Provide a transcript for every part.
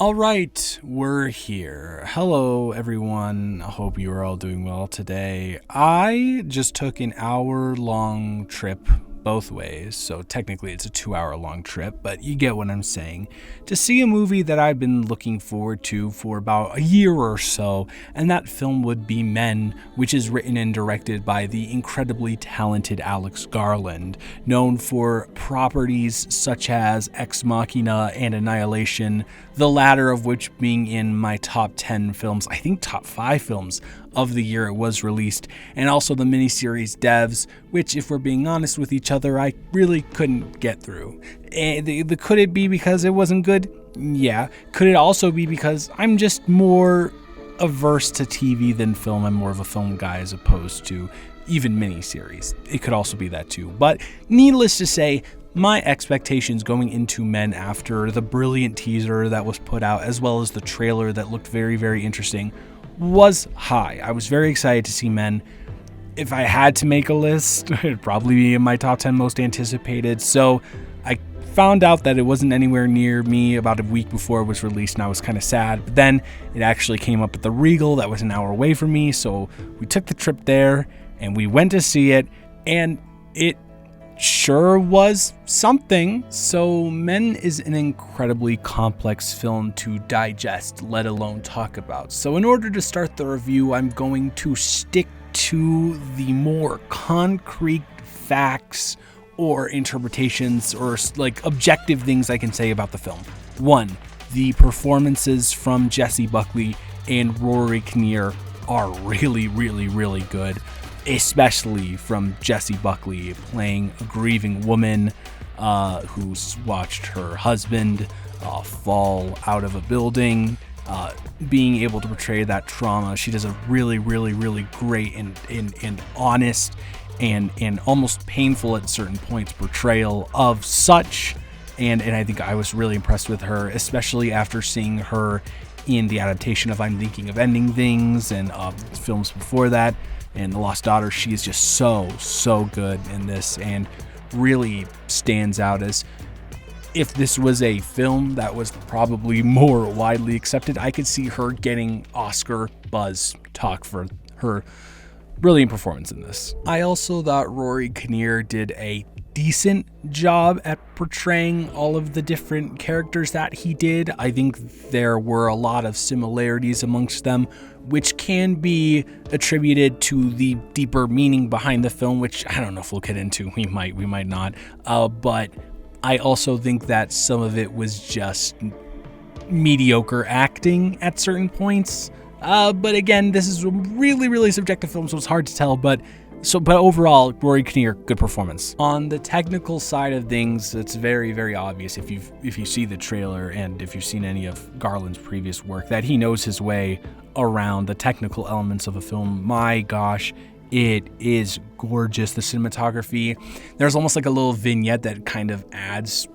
All right, we're here. Hello, everyone. I hope you are all doing well today. I just took an hour-long trip both ways, so technically it's a 2-hour-long trip, but you get what I'm saying, to see a movie that I've been looking forward to for about a year or so, and that film would be Men, which is written and directed by the incredibly talented Alex Garland, known for properties such as Ex Machina and Annihilation, the latter of which being in my top 10 films, I think top 5 films of the year it was released, and also the miniseries Devs, which, if we're being honest with each other, I really couldn't get through. Could it be because it wasn't good? Yeah. Could it also be because I'm just more averse to TV than film? I'm more of a film guy as opposed to even miniseries. It could also be that too. But needless to say, my expectations going into Men after the brilliant teaser that was put out, as well as the trailer that looked very, very interesting, was high. I was very excited to see Men. If I had to make a list, it'd probably be in my top 10 most anticipated. So I found out that it wasn't anywhere near me about a week before it was released, and I was kind of sad. But then it actually came up at the Regal that was an hour away from me. So we took the trip there and we went to see it, and it sure was something. So Men is an incredibly complex film to digest, let alone talk about. So in order to start the review, I'm going to stick to the more concrete facts or interpretations or like objective things I can say about the film. 1, the performances from Jessie Buckley and Rory Kinnear are really, really, really good. Especially from Jessie Buckley playing a grieving woman who's watched her husband fall out of a building, being able to portray that trauma. She does a really, really, really great and honest and almost painful at certain points portrayal of such. And I think I was really impressed with her, especially after seeing her in the adaptation of I'm Thinking of Ending Things and films before that. And The Lost Daughter, she is just so good in this and really stands out as, if this was a film that was probably more widely accepted, I could see her getting Oscar buzz talk for her brilliant performance in this. I also thought Rory Kinnear did a decent job at portraying all of the different characters that he did. I think there were a lot of similarities amongst them, which can be attributed to the deeper meaning behind the film, which I don't know if we'll get into. We might not. But I also think that some of it was just mediocre acting at certain points. But again, this is a really, really subjective film, so it's hard to tell. But overall, Rory Kinnear, good performance. On the technical side of things, it's very, very obvious if you see the trailer and if you've seen any of Garland's previous work that he knows his way around the technical elements of a film. My gosh, it is gorgeous. The cinematography, there's almost like a little vignette that kind of adds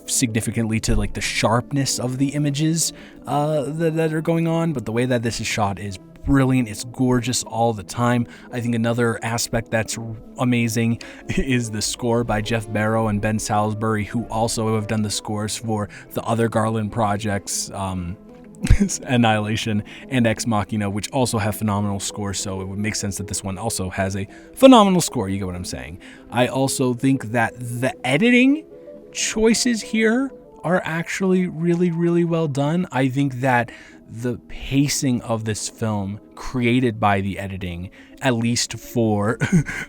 significantly to like the sharpness of the images that are going on, but the way that this is shot is brilliant. It's gorgeous all the time. I think another aspect that's amazing is the score by Jeff Barrow and Ben Salisbury, who also have done the scores for the other Garland projects, Annihilation and Ex Machina, which also have phenomenal scores, so it would make sense that this one also has a phenomenal score. You get what I'm saying. I also think that the editing choices here are actually really, really well done. I think that the pacing of this film created by the editing, at least for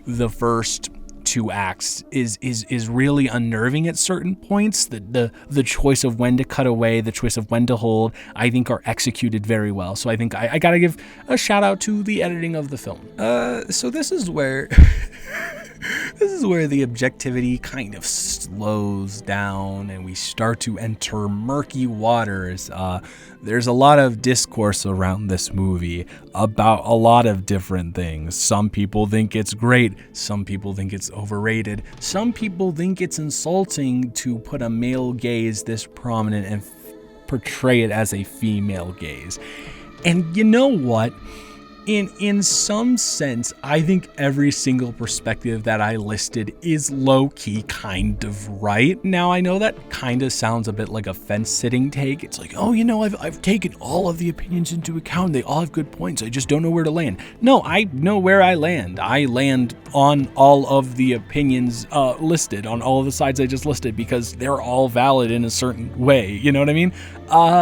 the first 2 acts, is really unnerving at certain points. The choice of when to cut away, the choice of when to hold, I think are executed very well. So I think I gotta give a shout out to the editing of the film. So this is where this is where the objectivity kind of slows down and we start to enter murky waters. There's a lot of discourse around this movie about a lot of different things. Some people think it's great. Some people think it's overrated. Some people think it's insulting to put a male gaze this prominent and portray it as a female gaze. And you know what? In some sense, I think every single perspective that I listed is low-key kind of right. Now, I know that kind of sounds a bit like a fence-sitting take. It's like, oh, I've taken all of the opinions into account. They all have good points. I just don't know where to land. No, I know where I land. I land on all of the opinions listed, on all of the sides I just listed, because they're all valid in a certain way. You know what I mean?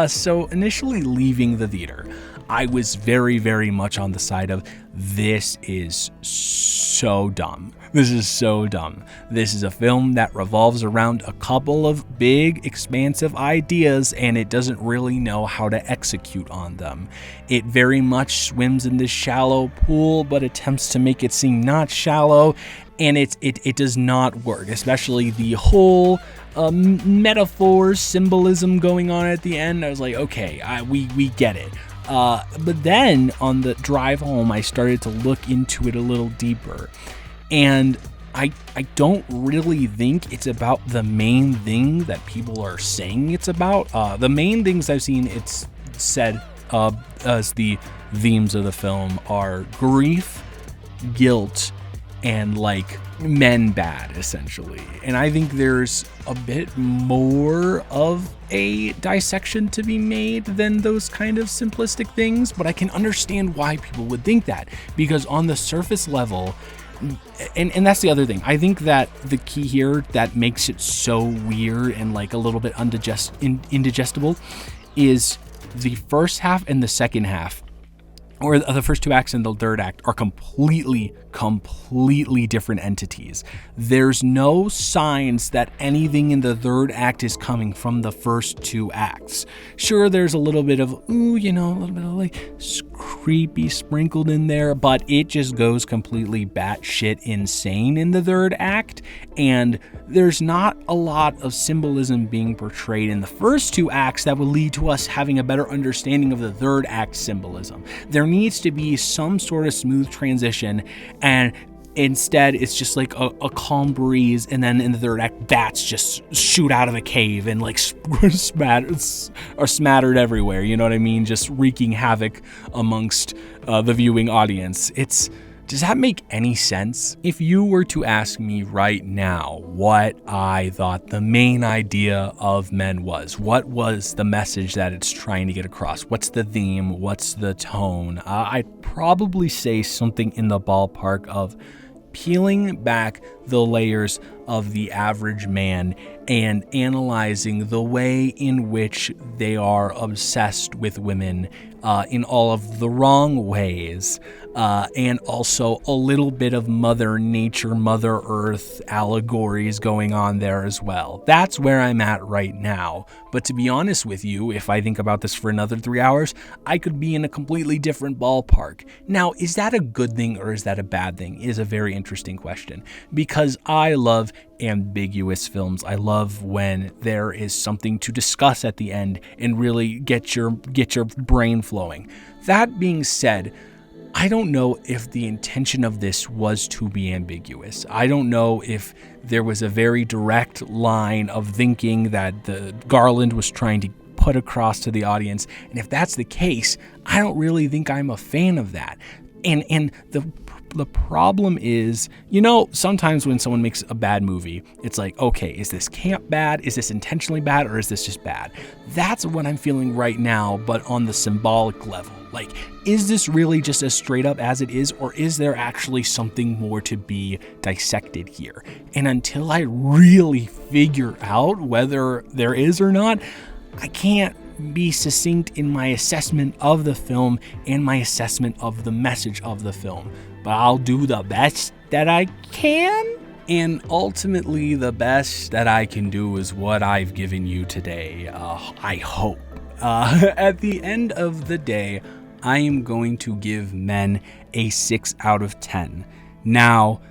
So initially leaving the theater, I was very, very much on the side of, this is so dumb. This is so dumb. This is a film that revolves around a couple of big, expansive ideas, and it doesn't really know how to execute on them. It very much swims in this shallow pool, but attempts to make it seem not shallow, and it does not work, especially the whole metaphor, symbolism going on at the end. I was like, okay, we get it. But then on the drive home, I started to look into it a little deeper, and I don't really think it's about the main thing that people are saying it's about. The main things I've seen it's said as the themes of the film are grief, guilt, and like men bad, essentially. And I think there's a bit more of a dissection to be made than those kind of simplistic things, but I can understand why people would think that, because on the surface level, and that's the other thing, I think that the key here that makes it so weird and like a little bit indigestible is the first half and the second half, or the first two acts and the third act, are completely different entities. There's no signs that anything in the third act is coming from the first two acts. Sure, there's a little bit of, a little bit of like creepy sprinkled in there, but it just goes completely batshit insane in the third act, and there's not a lot of symbolism being portrayed in the first two acts that would lead to us having a better understanding of the third act symbolism. There needs to be some sort of smooth transition, and instead it's just like a calm breeze, and then in the third act bats just shoot out of a cave and like are smattered everywhere, you know what I mean, just wreaking havoc amongst the viewing audience. Does that make any sense? If you were to ask me right now what I thought the main idea of Men was, what was the message that it's trying to get across, what's the theme, what's the tone, I'd probably say something in the ballpark of peeling back the layers of the average man and analyzing the way in which they are obsessed with women in all of the wrong ways, and also a little bit of Mother Nature, Mother Earth allegories going on there as well. That's where I'm at right now. But to be honest with you, if I think about this for another 3 hours, I could be in a completely different ballpark. Now, is that a good thing or is that a bad thing? Is a very interesting question, because I love ambiguous films. I love when there is something to discuss at the end and really get your brain flowing. That being said, I don't know if the intention of this was to be ambiguous. I don't know if there was a very direct line of thinking that the Garland was trying to put across to the audience. And if that's the case, I don't really think I'm a fan of that. And the problem is, sometimes when someone makes a bad movie, it's like, okay, is this camp bad? Is this intentionally bad? Or is this just bad? That's what I'm feeling right now, but on the symbolic level. Like, is this really just as straight up as it is, or is there actually something more to be dissected here? And until I really figure out whether there is or not, I can't be succinct in my assessment of the film and my assessment of the message of the film. But I'll do the best that I can. And ultimately, the best that I can do is what I've given you today, I hope. At the end of the day, I am going to give Men a 6 out of 10. Now,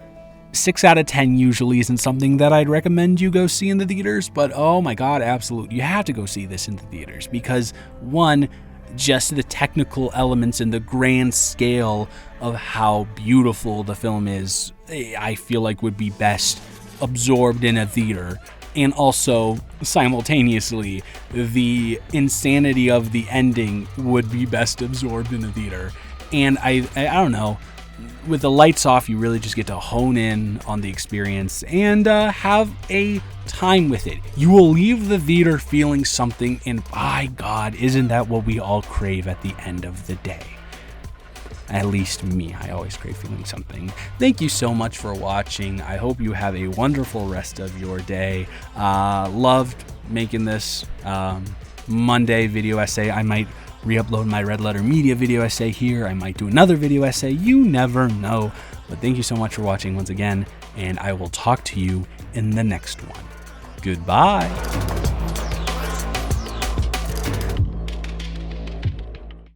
6 out of 10 usually isn't something that I'd recommend you go see in the theaters, but oh my god, absolutely, you have to go see this in the theaters, because one, just the technical elements and the grand scale of how beautiful the film is, I feel like would be best absorbed in a theater. And also, simultaneously, the insanity of the ending would be best absorbed in the theater. And I don't know, with the lights off, you really just get to hone in on the experience and have a time with it. You will leave the theater feeling something, and by God, isn't that what we all crave at the end of the day? At least me, I always crave feeling something. Thank you so much for watching. I hope you have a wonderful rest of your day. Loved making this Monday video essay. I might re-upload my Red Letter Media video essay here. I might do another video essay. You never know. But thank you so much for watching once again, and I will talk to you in the next one. Goodbye.